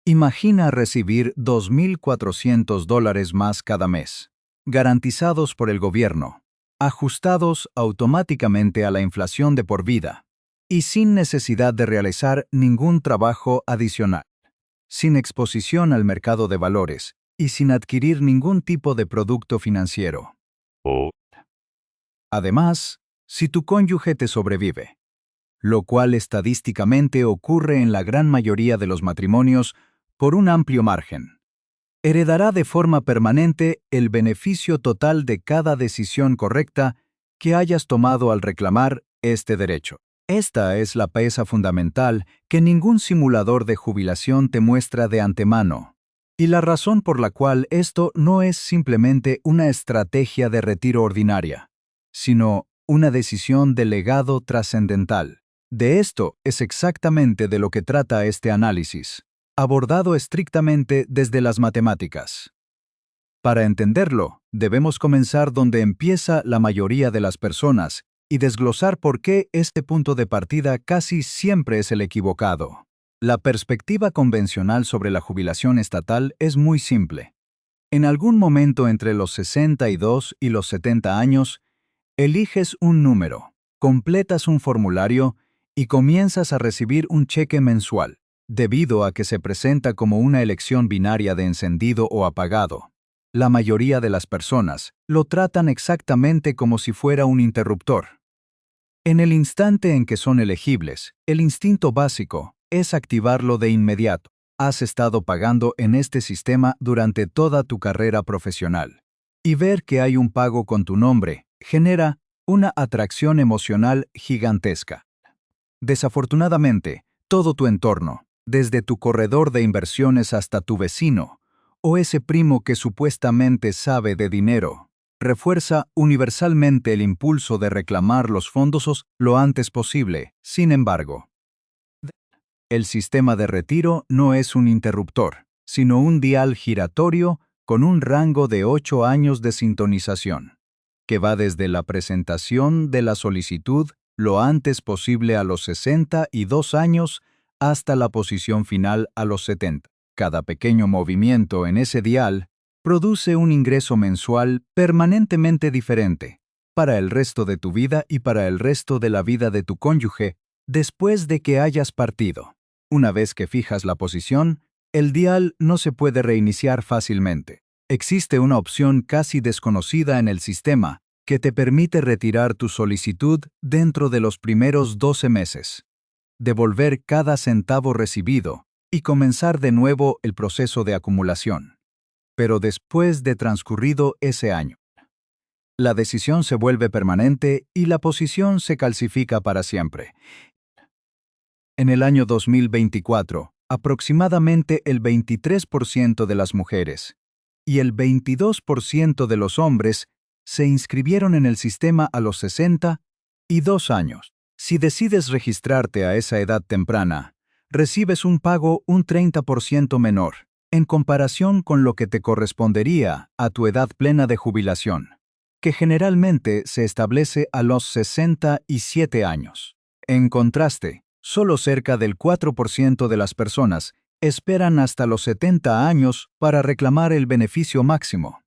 Imagina recibir $2.400 más cada mes, garantizados por el gobierno, ajustados automáticamente a la inflación de por vida, y sin necesidad de realizar ningún trabajo adicional, sin exposición al mercado de valores y sin adquirir ningún tipo de producto financiero. Oh, Además, si tu cónyuge te sobrevive, lo cual estadísticamente ocurre en la gran mayoría de los matrimonios por un amplio margen, heredará de forma permanente el beneficio total de cada decisión correcta que hayas tomado al reclamar este derecho. Esta es la pieza fundamental que ningún simulador de jubilación te muestra de antemano, y la razón por la cual esto no es simplemente una estrategia de retiro ordinaria, sino una decisión de legado trascendental. De esto es exactamente de lo que trata este análisis, abordado estrictamente desde las matemáticas. Para entenderlo, debemos comenzar donde empieza la mayoría de las personas y desglosar por qué este punto de partida casi siempre es el equivocado. La perspectiva convencional sobre la jubilación estatal es muy simple. En algún momento entre los 62 y los 70 años, eliges un número, completas un formulario y comienzas a recibir un cheque mensual, debido a que se presenta como una elección binaria de encendido o apagado. La mayoría de las personas lo tratan exactamente como si fuera un interruptor. En el instante en que son elegibles, el instinto básico es activarlo de inmediato. Has estado pagando en este sistema durante toda tu carrera profesional, y ver que hay un pago con tu nombre genera una atracción emocional gigantesca. Desafortunadamente, todo tu entorno, desde tu corredor de inversiones hasta tu vecino, o ese primo que supuestamente sabe de dinero, refuerza universalmente el impulso de reclamar los fondos lo antes posible. Sin embargo, el sistema de retiro no es un interruptor, sino un dial giratorio con un rango de 8 años de sintonización, que va desde la presentación de la solicitud lo antes posible a los 62 años hasta la posición final a los 70. Cada pequeño movimiento en ese dial produce un ingreso mensual permanentemente diferente para el resto de tu vida y para el resto de la vida de tu cónyuge después de que hayas partido. Una vez que fijas la posición, el dial no se puede reiniciar fácilmente. Existe una opción casi desconocida en el sistema que te permite retirar tu solicitud dentro de los primeros 12 meses, devolver cada centavo recibido y comenzar de nuevo el proceso de acumulación. Pero después de transcurrido ese año, la decisión se vuelve permanente y la posición se calcifica para siempre. En el año 2024, aproximadamente el 23% de las mujeres y el 22% de los hombres se inscribieron en el sistema a los 62 años. Si decides registrarte a esa edad temprana, recibes un pago un 30% menor, en comparación con lo que te correspondería a tu edad plena de jubilación, que generalmente se establece a los 67 años. En contraste, solo cerca del 4% de las personas esperan hasta los 70 años para reclamar el beneficio máximo.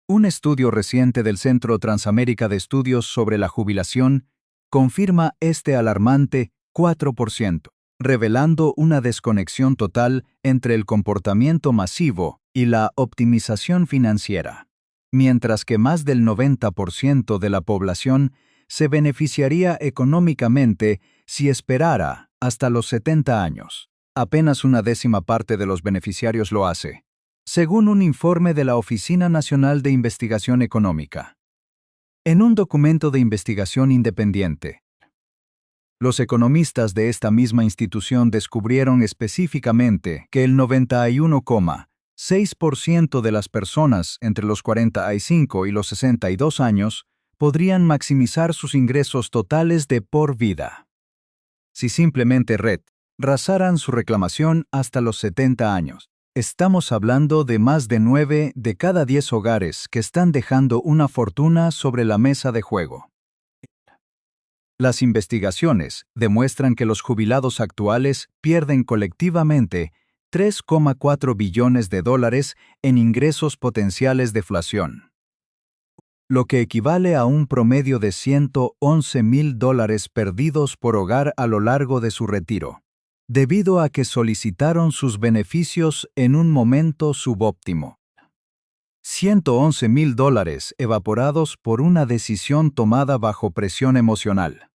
Un estudio reciente del Centro Transamérica de Estudios sobre la Jubilación confirma este alarmante 4%, revelando una desconexión total entre el comportamiento masivo y la optimización financiera, mientras que más del 90% de la población se beneficiaría económicamente si esperara hasta los 70 años. Apenas una décima parte de los beneficiarios lo hace, según un informe de la Oficina Nacional de Investigación Económica. En un documento de investigación independiente, los economistas de esta misma institución descubrieron específicamente que el 91,6% de las personas entre los 45 y los 62 años podrían maximizar sus ingresos totales de por vida si simplemente rasaran su reclamación hasta los 70 años. Estamos hablando de más de 9 de cada 10 hogares que están dejando una fortuna sobre la mesa de juego. Las investigaciones demuestran que los jubilados actuales pierden colectivamente $3,4 billones en ingresos potenciales de deflación, lo que equivale a un promedio de $111,000 perdidos por hogar a lo largo de su retiro, debido a que solicitaron sus beneficios en un momento subóptimo. $111,000 evaporados por una decisión tomada bajo presión emocional,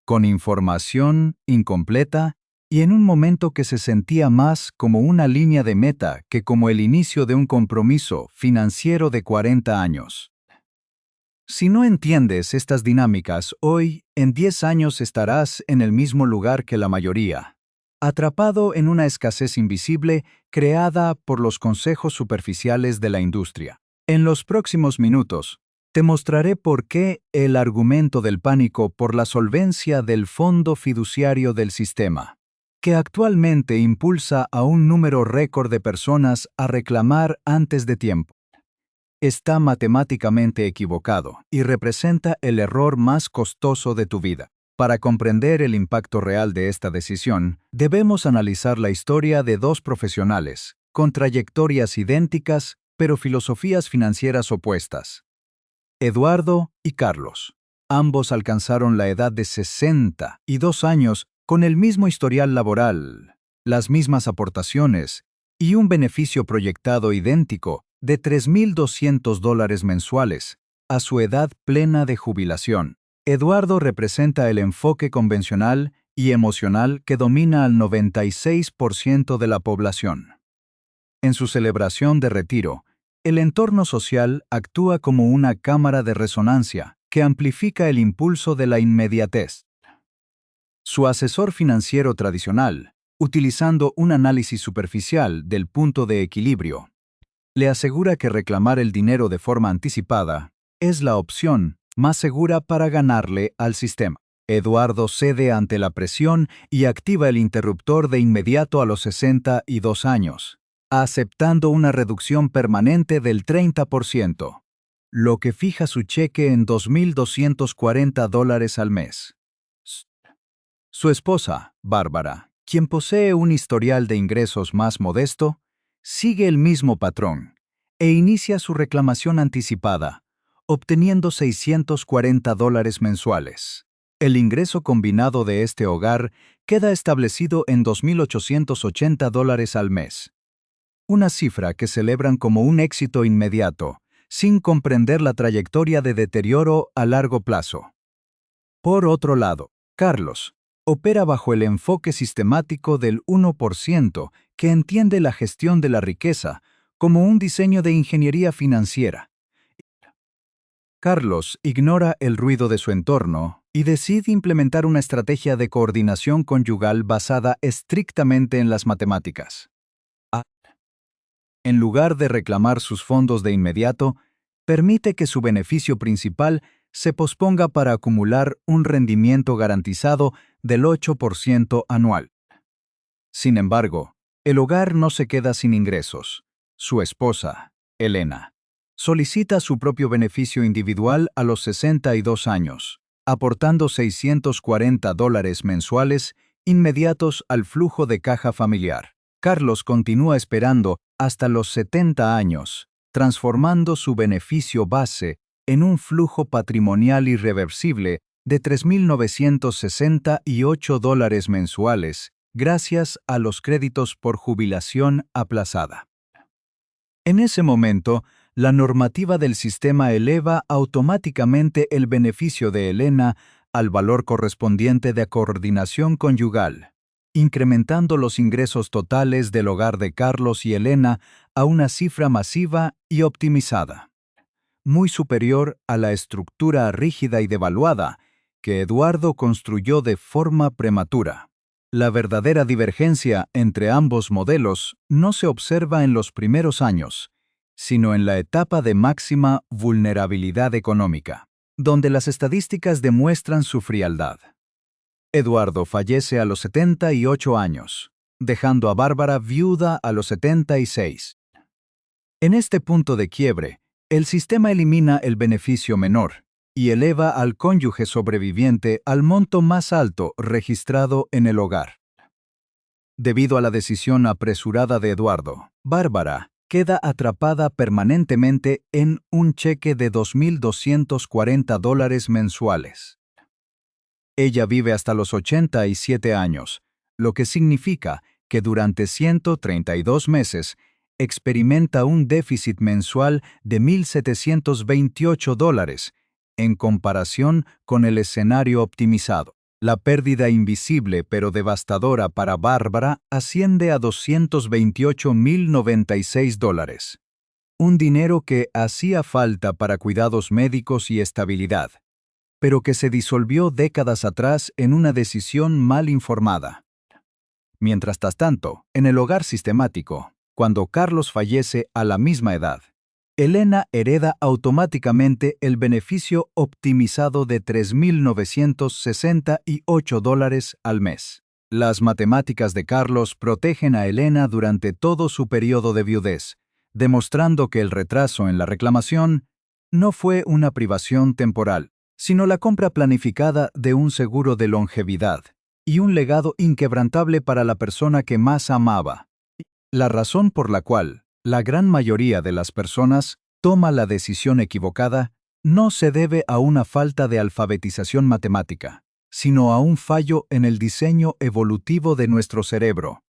con información incompleta y en un momento que se sentía más como una línea de meta que como el inicio de un compromiso financiero de 40 años. Si no entiendes estas dinámicas hoy, en 10 años estarás en el mismo lugar que la mayoría, atrapado en una escasez invisible creada por los consejos superficiales de la industria. En los próximos minutos, te mostraré por qué el argumento del pánico por la solvencia del fondo fiduciario del sistema, que actualmente impulsa a un número récord de personas a reclamar antes de tiempo, está matemáticamente equivocado y representa el error más costoso de tu vida. Para comprender el impacto real de esta decisión, debemos analizar la historia de dos profesionales, con trayectorias idénticas, pero filosofías financieras opuestas. Eduardo y Carlos. Ambos alcanzaron la edad de 62 años con el mismo historial laboral, las mismas aportaciones y un beneficio proyectado idéntico de $3,200 mensuales a su edad plena de jubilación. Eduardo representa el enfoque convencional y emocional que domina al 96% de la población. En su celebración de retiro, el entorno social actúa como una cámara de resonancia que amplifica el impulso de la inmediatez. Su asesor financiero tradicional, utilizando un análisis superficial del punto de equilibrio, le asegura que reclamar el dinero de forma anticipada es la opción más segura para ganarle al sistema. Eduardo cede ante la presión y activa el interruptor de inmediato a los 62 años, aceptando una reducción permanente del 30%, lo que fija su cheque en $2,240 al mes. Su esposa, Bárbara, quien posee un historial de ingresos más modesto, sigue el mismo patrón e inicia su reclamación anticipada, obteniendo $640 mensuales. El ingreso combinado de este hogar queda establecido en $2,880 al mes, una cifra que celebran como un éxito inmediato, sin comprender la trayectoria de deterioro a largo plazo. Por otro lado, Carlos opera bajo el enfoque sistemático del 1% que entiende la gestión de la riqueza como un diseño de ingeniería financiera. Carlos ignora el ruido de su entorno y decide implementar una estrategia de coordinación conyugal basada estrictamente en las matemáticas. En lugar de reclamar sus fondos de inmediato, permite que su beneficio principal se posponga para acumular un rendimiento garantizado del 8% anual. Sin embargo, el hogar no se queda sin ingresos. Su esposa, Elena, solicita su propio beneficio individual a los 62 años, aportando $640 mensuales inmediatos al flujo de caja familiar. Carlos continúa esperando hasta los 70 años, transformando su beneficio base en un flujo patrimonial irreversible de $3,968 mensuales, gracias a los créditos por jubilación aplazada. En ese momento, la normativa del sistema eleva automáticamente el beneficio de Elena al valor correspondiente de coordinación conyugal, incrementando los ingresos totales del hogar de Carlos y Elena a una cifra masiva y optimizada, muy superior a la estructura rígida y devaluada que Eduardo construyó de forma prematura. La verdadera divergencia entre ambos modelos no se observa en los primeros años, sino en la etapa de máxima vulnerabilidad económica, donde las estadísticas demuestran su frialdad. Eduardo fallece a los 78 años, dejando a Bárbara viuda a los 76. En este punto de quiebre, el sistema elimina el beneficio menor y eleva al cónyuge sobreviviente al monto más alto registrado en el hogar. Debido a la decisión apresurada de Eduardo, Bárbara queda atrapada permanentemente en un cheque de $2,240 mensuales. Ella vive hasta los 87 años, lo que significa que durante 132 meses experimenta un déficit mensual de $1,728 en comparación con el escenario optimizado. La pérdida invisible pero devastadora para Bárbara asciende a $228,096, un dinero que hacía falta para cuidados médicos y estabilidad, pero que se disolvió décadas atrás en una decisión mal informada. Mientras tanto, en el hogar sistemático, cuando Carlos fallece a la misma edad, Elena hereda automáticamente el beneficio optimizado de $3,968 al mes. Las matemáticas de Carlos protegen a Elena durante todo su periodo de viudez, demostrando que el retraso en la reclamación no fue una privación temporal, sino la compra planificada de un seguro de longevidad y un legado inquebrantable para la persona que más amaba. La razón por la cual la gran mayoría de las personas toma la decisión equivocada no se debe a una falta de alfabetización matemática, sino a un fallo en el diseño evolutivo de nuestro cerebro,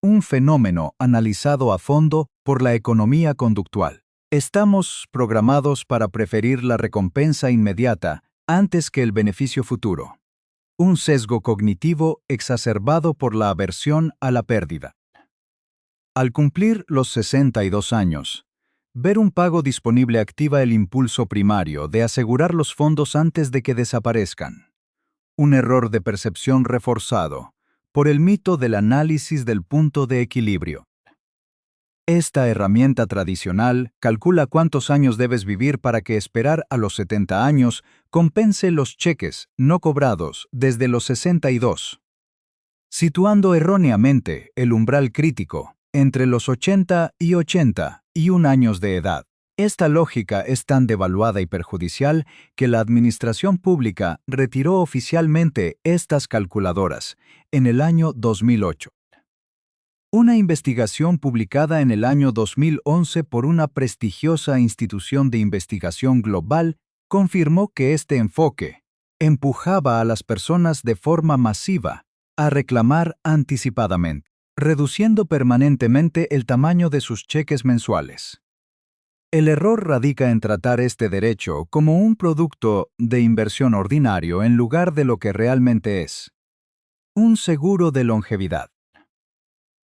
un fenómeno analizado a fondo por la economía conductual. Estamos programados para preferir la recompensa inmediata antes que el beneficio futuro. Un sesgo cognitivo exacerbado por la aversión a la pérdida. Al cumplir los 62 años, ver un pago disponible activa el impulso primario de asegurar los fondos antes de que desaparezcan. Un error de percepción reforzado por el mito del análisis del punto de equilibrio. Esta herramienta tradicional calcula cuántos años debes vivir para que esperar a los 70 años compense los cheques no cobrados desde los 62, situando erróneamente el umbral crítico entre los 80 y 81 años de edad. Esta lógica es tan devaluada y perjudicial que la administración pública retiró oficialmente estas calculadoras en el año 2008. Una investigación publicada en el año 2011 por una prestigiosa institución de investigación global confirmó que este enfoque empujaba a las personas de forma masiva a reclamar anticipadamente, reduciendo permanentemente el tamaño de sus cheques mensuales. El error radica en tratar este derecho como un producto de inversión ordinario en lugar de lo que realmente es: un seguro de longevidad.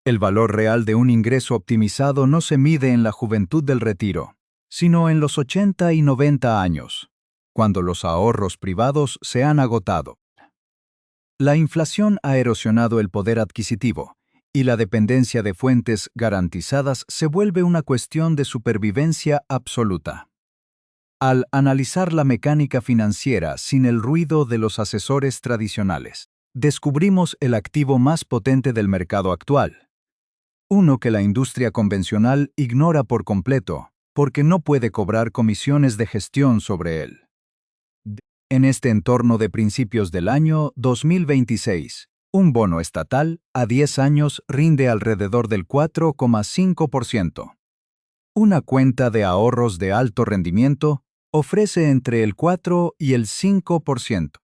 El valor real de un ingreso optimizado no se mide en la juventud del retiro, sino en los 80 y 90 años, cuando los ahorros privados se han agotado. La inflación ha erosionado el poder adquisitivo, y la dependencia de fuentes garantizadas se vuelve una cuestión de supervivencia absoluta. Al analizar la mecánica financiera sin el ruido de los asesores tradicionales, descubrimos el activo más potente del mercado actual. Uno que la industria convencional ignora por completo, porque no puede cobrar comisiones de gestión sobre él. En este entorno de principios del año 2026, un bono estatal a 10 años rinde alrededor del 4,5%. Una cuenta de ahorros de alto rendimiento ofrece entre el 4 y el 5%.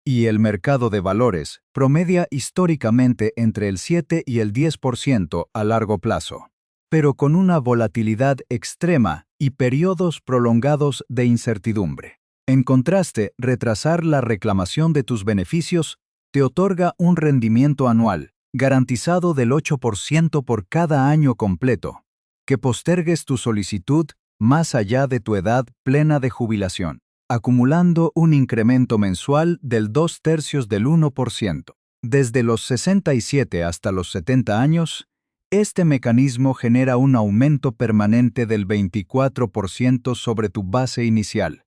Y el mercado de valores promedia históricamente entre el 7 y el 10% a largo plazo, pero con una volatilidad extrema y periodos prolongados de incertidumbre. En contraste, retrasar la reclamación de tus beneficios te otorga un rendimiento anual garantizado del 8% por cada año completo, que postergues tu solicitud más allá de tu edad plena de jubilación, acumulando un incremento mensual del 2/3 del 1%. Desde los 67 hasta los 70 años, este mecanismo genera un aumento permanente del 24% sobre tu base inicial,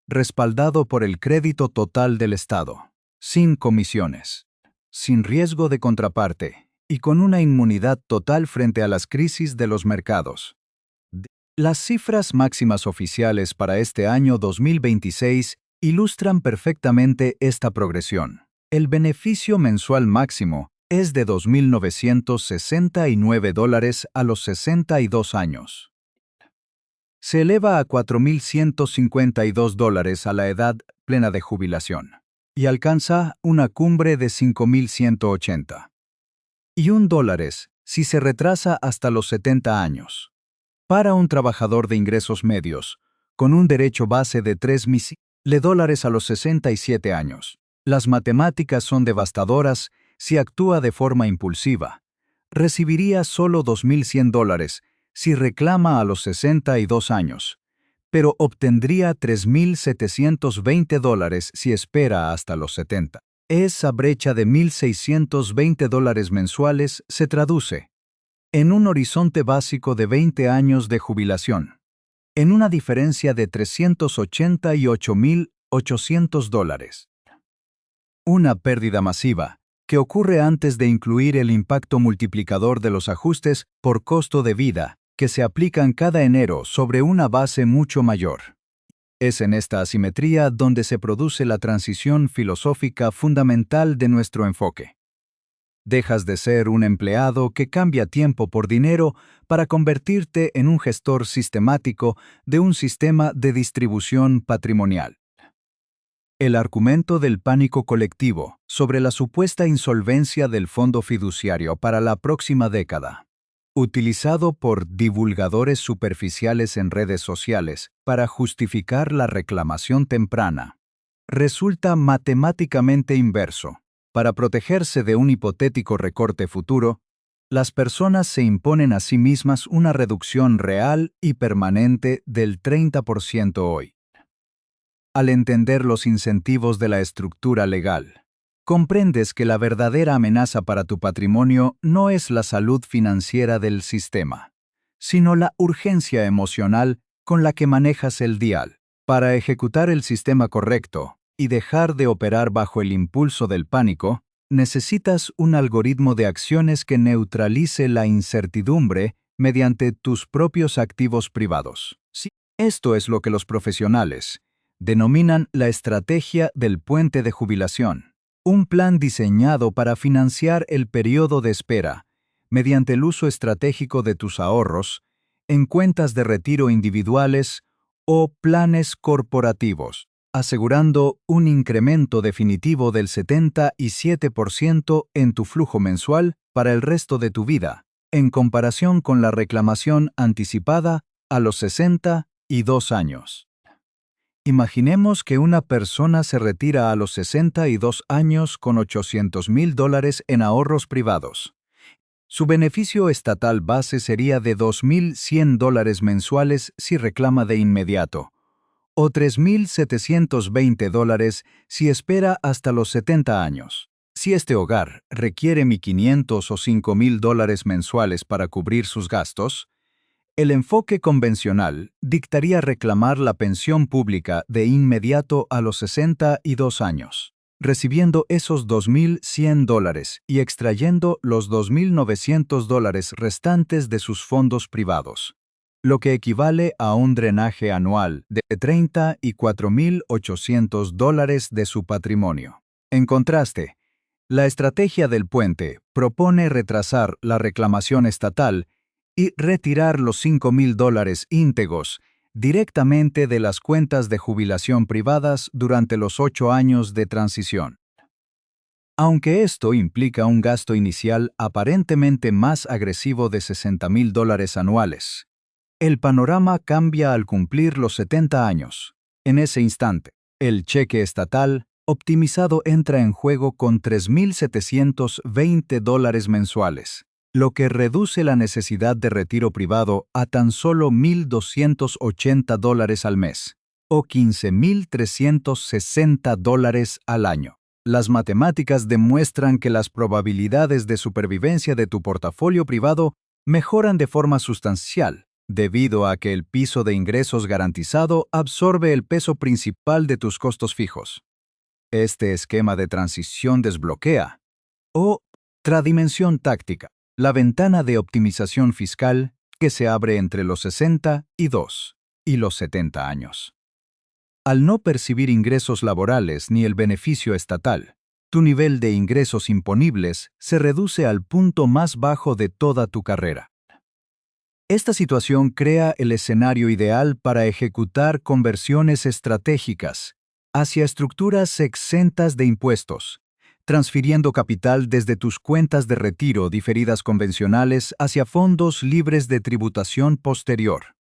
respaldado por el crédito total del Estado, sin comisiones, sin riesgo de contraparte y con una inmunidad total frente a las crisis de los mercados. Las cifras máximas oficiales para este año 2026 ilustran perfectamente esta progresión. El beneficio mensual máximo es de $2.969 a los 62 años. Se eleva a $4.152 a la edad plena de jubilación y alcanza una cumbre de $5.180. Y $1 si se retrasa hasta los 70 años. Para un trabajador de ingresos medios, con un derecho base de $3.000 a los 67 años. Las matemáticas son devastadoras si actúa de forma impulsiva. Recibiría solo $2.100 si reclama a los 62 años, pero obtendría $3.720 si espera hasta los 70. Esa brecha de $1.620 mensuales se traduce en un horizonte básico de 20 años de jubilación, en una diferencia de $388.800. Una pérdida masiva, que ocurre antes de incluir el impacto multiplicador de los ajustes por costo de vida, que se aplican cada enero sobre una base mucho mayor. Es en esta asimetría donde se produce la transición filosófica fundamental de nuestro enfoque. Dejas de ser un empleado que cambia tiempo por dinero para convertirte en un gestor sistemático de un sistema de distribución patrimonial. El argumento del pánico colectivo sobre la supuesta insolvencia del fondo fiduciario para la próxima década, utilizado por divulgadores superficiales en redes sociales para justificar la reclamación temprana, resulta matemáticamente inverso. Para protegerse de un hipotético recorte futuro, las personas se imponen a sí mismas una reducción real y permanente del 30% hoy. Al entender los incentivos de la estructura legal, comprendes que la verdadera amenaza para tu patrimonio no es la salud financiera del sistema, sino la urgencia emocional con la que manejas el dial. Para ejecutar el sistema correcto y dejar de operar bajo el impulso del pánico, necesitas un algoritmo de acciones que neutralice la incertidumbre mediante tus propios activos privados. Sí, esto es lo que los profesionales denominan la estrategia del puente de jubilación, un plan diseñado para financiar el periodo de espera mediante el uso estratégico de tus ahorros en cuentas de retiro individuales o planes corporativos, asegurando un incremento definitivo del 77% en tu flujo mensual para el resto de tu vida, en comparación con la reclamación anticipada a los 62 años. Imaginemos que una persona se retira a los 62 años con $800.000 en ahorros privados. Su beneficio estatal base sería de $2.100 mensuales si reclama de inmediato, o $3.720 si espera hasta los 70 años. Si este hogar requiere $1.500 o $5.000 mensuales para cubrir sus gastos, el enfoque convencional dictaría reclamar la pensión pública de inmediato a los 62 años, recibiendo esos $2.100 y extrayendo los $2.900 restantes de sus fondos privados, lo que equivale a un drenaje anual de $34.800 de su patrimonio. En contraste, la estrategia del puente propone retrasar la reclamación estatal y retirar los $5.000 íntegros directamente de las cuentas de jubilación privadas durante los 8 años de transición. Aunque esto implica un gasto inicial aparentemente más agresivo de $60.000 anuales, el panorama cambia al cumplir los 70 años. En ese instante, el cheque estatal optimizado entra en juego con $3.720 mensuales, lo que reduce la necesidad de retiro privado a tan solo $1.280 al mes, o $15.360 al año. Las matemáticas demuestran que las probabilidades de supervivencia de tu portafolio privado mejoran de forma sustancial, debido a que el piso de ingresos garantizado absorbe el peso principal de tus costos fijos. Este esquema de transición desbloquea, o tradimensión táctica, la ventana de optimización fiscal que se abre entre los 62 y los 70 años. Al no percibir ingresos laborales ni el beneficio estatal, Tu nivel de ingresos imponibles se reduce al punto más bajo de toda tu carrera. Esta situación crea el escenario ideal para ejecutar conversiones estratégicas hacia estructuras exentas de impuestos, transfiriendo capital desde tus cuentas de retiro diferidas convencionales hacia fondos libres de tributación posterior,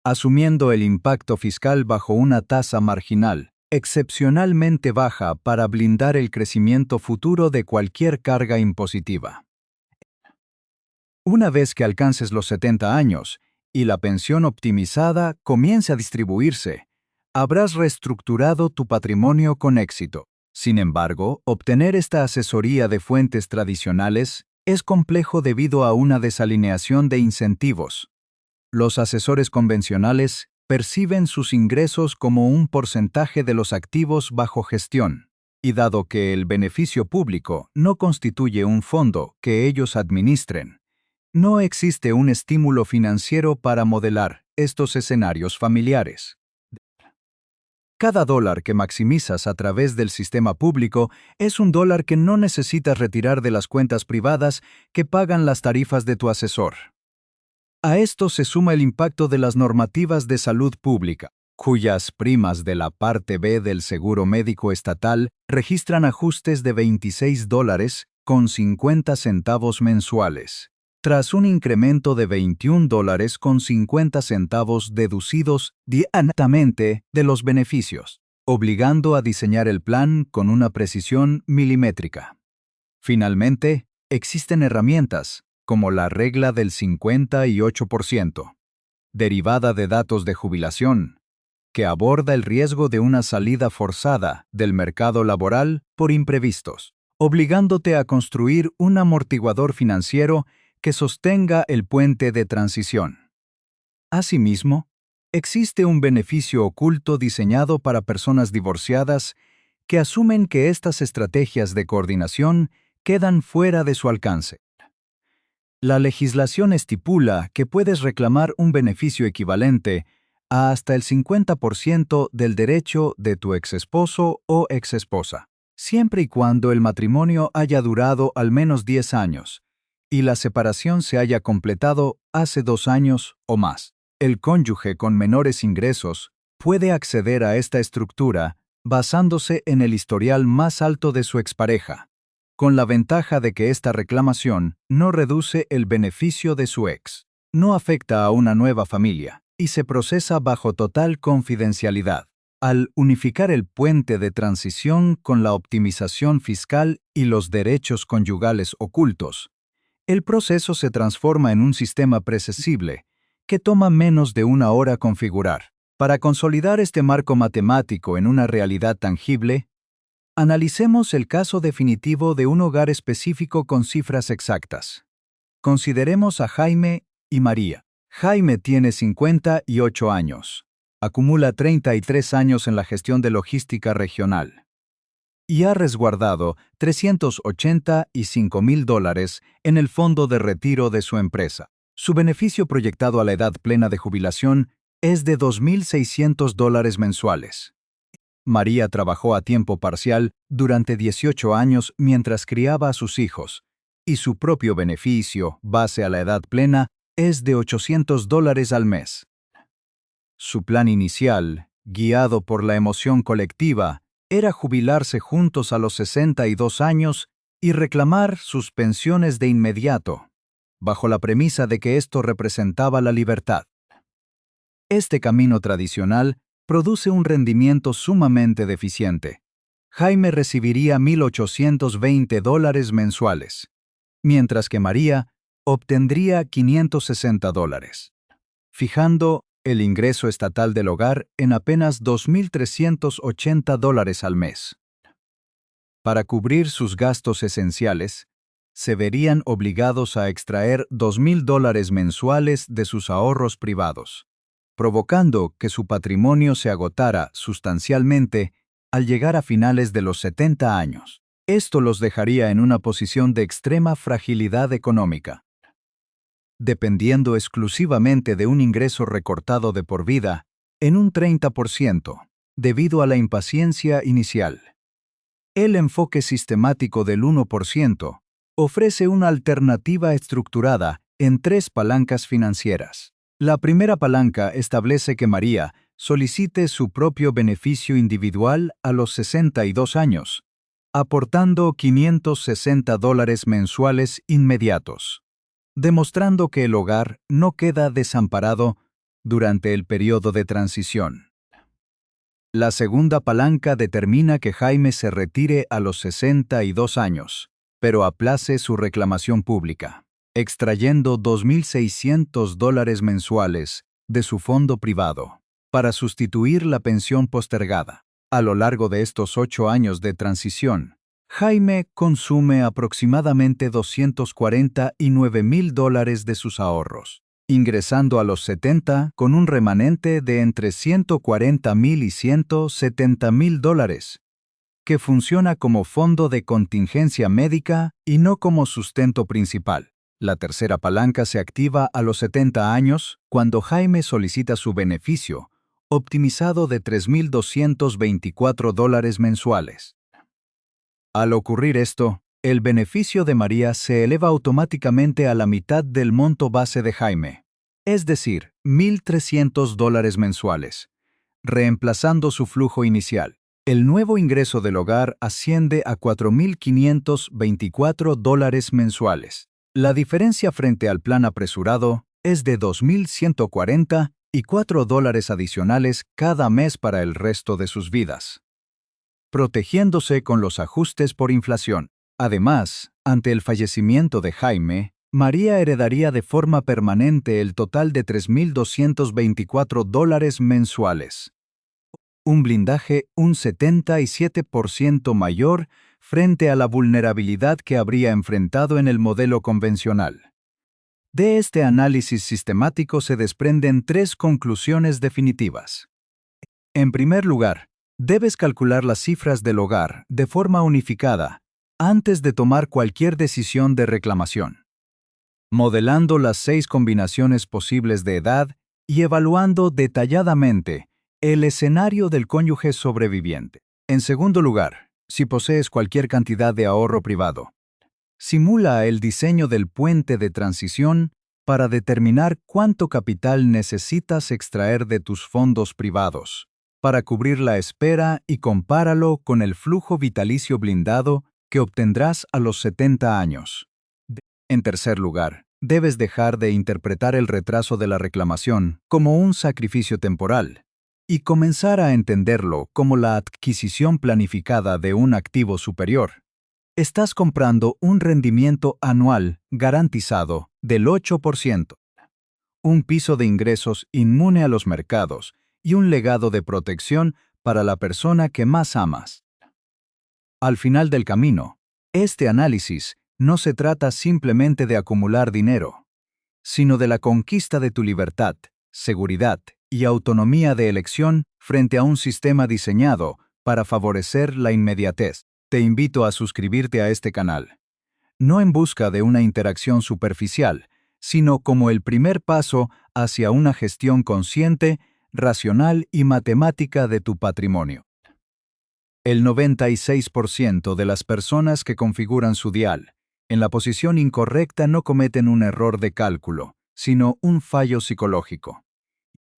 asumiendo el impacto fiscal bajo una tasa marginal excepcionalmente baja para blindar el crecimiento futuro de cualquier carga impositiva. Una vez que alcances los 70 años y la pensión optimizada comience a distribuirse, habrás reestructurado tu patrimonio con éxito. Sin embargo, obtener esta asesoría de fuentes tradicionales es complejo debido a una desalineación de incentivos. Los asesores convencionales perciben sus ingresos como un porcentaje de los activos bajo gestión, y dado que el beneficio público no constituye un fondo que ellos administren, no existe un estímulo financiero para modelar estos escenarios familiares. Cada dólar que maximizas a través del sistema público es un dólar que no necesitas retirar de las cuentas privadas que pagan las tarifas de tu asesor. A esto se suma el impacto de las normativas de salud pública, cuyas primas de la parte B del seguro médico estatal registran ajustes de $26.50 mensuales, tras un incremento de $21.50 deducidos diariamente de los beneficios, obligando a diseñar el plan con una precisión milimétrica. Finalmente, existen herramientas, como la regla del 58%, derivada de datos de jubilación, que aborda el riesgo de una salida forzada del mercado laboral por imprevistos, obligándote a construir un amortiguador financiero que sostenga el puente de transición. Asimismo, existe un beneficio oculto diseñado para personas divorciadas que asumen que estas estrategias de coordinación quedan fuera de su alcance. La legislación estipula que puedes reclamar un beneficio equivalente a hasta el 50% del derecho de tu exesposo o exesposa, siempre y cuando el matrimonio haya durado al menos 10 años y la separación se haya completado hace 2 años o más. El cónyuge con menores ingresos puede acceder a esta estructura basándose en el historial más alto de su expareja, con la ventaja de que esta reclamación no reduce el beneficio de su ex, no afecta a una nueva familia y se procesa bajo total confidencialidad. Al unificar el puente de transición con la optimización fiscal y los derechos conyugales ocultos, el proceso se transforma en un sistema predecible que toma menos de 1 hora configurar. Para consolidar este marco matemático en una realidad tangible, analicemos el caso definitivo de un hogar específico con cifras exactas. Consideremos a Jaime y María. Jaime tiene 58 años. Acumula 33 años en la gestión de logística regional y ha resguardado $385,000 en el fondo de retiro de su empresa. Su beneficio proyectado a la edad plena de jubilación es de $2,600 mensuales. María trabajó a tiempo parcial durante 18 años mientras criaba a sus hijos, y su propio beneficio, base a la edad plena, es de $800 al mes. Su plan inicial, guiado por la emoción colectiva, era jubilarse juntos a los 62 años y reclamar sus pensiones de inmediato, bajo la premisa de que esto representaba la libertad. Este camino tradicional produce un rendimiento sumamente deficiente. Jaime recibiría $1,820 mensuales, mientras que María obtendría $560, fijando el ingreso estatal del hogar en apenas $2,380 al mes. Para cubrir sus gastos esenciales, se verían obligados a extraer $2,000 mensuales de sus ahorros privados, provocando que su patrimonio se agotara sustancialmente al llegar a finales de los 70 años. Esto los dejaría en una posición de extrema fragilidad económica, dependiendo exclusivamente de un ingreso recortado de por vida en un 30%, debido a la impaciencia inicial. El enfoque sistemático del 1% ofrece una alternativa estructurada en 3 palancas financieras. La primera palanca establece que María solicite su propio beneficio individual a los 62 años, aportando $560 mensuales inmediatos, demostrando que el hogar no queda desamparado durante el periodo de transición. La segunda palanca determina que Jaime se retire a los 62 años, pero aplace su reclamación pública, extrayendo $2,600 mensuales de su fondo privado para sustituir la pensión postergada. A lo largo de estos 8 años de transición, Jaime consume aproximadamente $249,000 de sus ahorros, ingresando a los 70 con un remanente de entre $140,000 y $170,000, que funciona como fondo de contingencia médica y no como sustento principal. La tercera palanca se activa a los 70 años, cuando Jaime solicita su beneficio, optimizado de $3,224 mensuales. Al ocurrir esto, el beneficio de María se eleva automáticamente a la mitad del monto base de Jaime, es decir, $1,300 mensuales, reemplazando su flujo inicial. El nuevo ingreso del hogar asciende a $4,524 mensuales. La diferencia frente al plan apresurado es de $2,144 adicionales cada mes para el resto de sus vidas, protegiéndose con los ajustes por inflación. Además, ante el fallecimiento de Jaime, María heredaría de forma permanente el total de $3,224 mensuales. Un blindaje un 77% mayor frente a la vulnerabilidad que habría enfrentado en el modelo convencional. De este análisis sistemático se desprenden 3 conclusiones definitivas. En primer lugar, debes calcular las cifras del hogar de forma unificada antes de tomar cualquier decisión de reclamación, modelando las 6 combinaciones posibles de edad y evaluando detalladamente el escenario del cónyuge sobreviviente. En segundo lugar, si posees cualquier cantidad de ahorro privado, simula el diseño del puente de transición para determinar cuánto capital necesitas extraer de tus fondos privados para cubrir la espera y compáralo con el flujo vitalicio blindado que obtendrás a los 70 años. En tercer lugar, debes dejar de interpretar el retraso de la reclamación como un sacrificio temporal y comenzar a entenderlo como la adquisición planificada de un activo superior. Estás comprando un rendimiento anual garantizado del 8%, un piso de ingresos inmune a los mercados y un legado de protección para la persona que más amas. Al final del camino, este análisis no se trata simplemente de acumular dinero, sino de la conquista de tu libertad, seguridad y autonomía de elección frente a un sistema diseñado para favorecer la inmediatez. Te invito a suscribirte a este canal, no en busca de una interacción superficial, sino como el primer paso hacia una gestión consciente, racional y matemática de tu patrimonio. El 96% de las personas que configuran su dial en la posición incorrecta no cometen un error de cálculo, sino un fallo psicológico.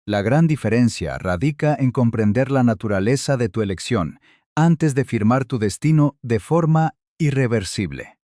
La gran diferencia radica en comprender la naturaleza de tu elección antes de firmar tu destino de forma irreversible.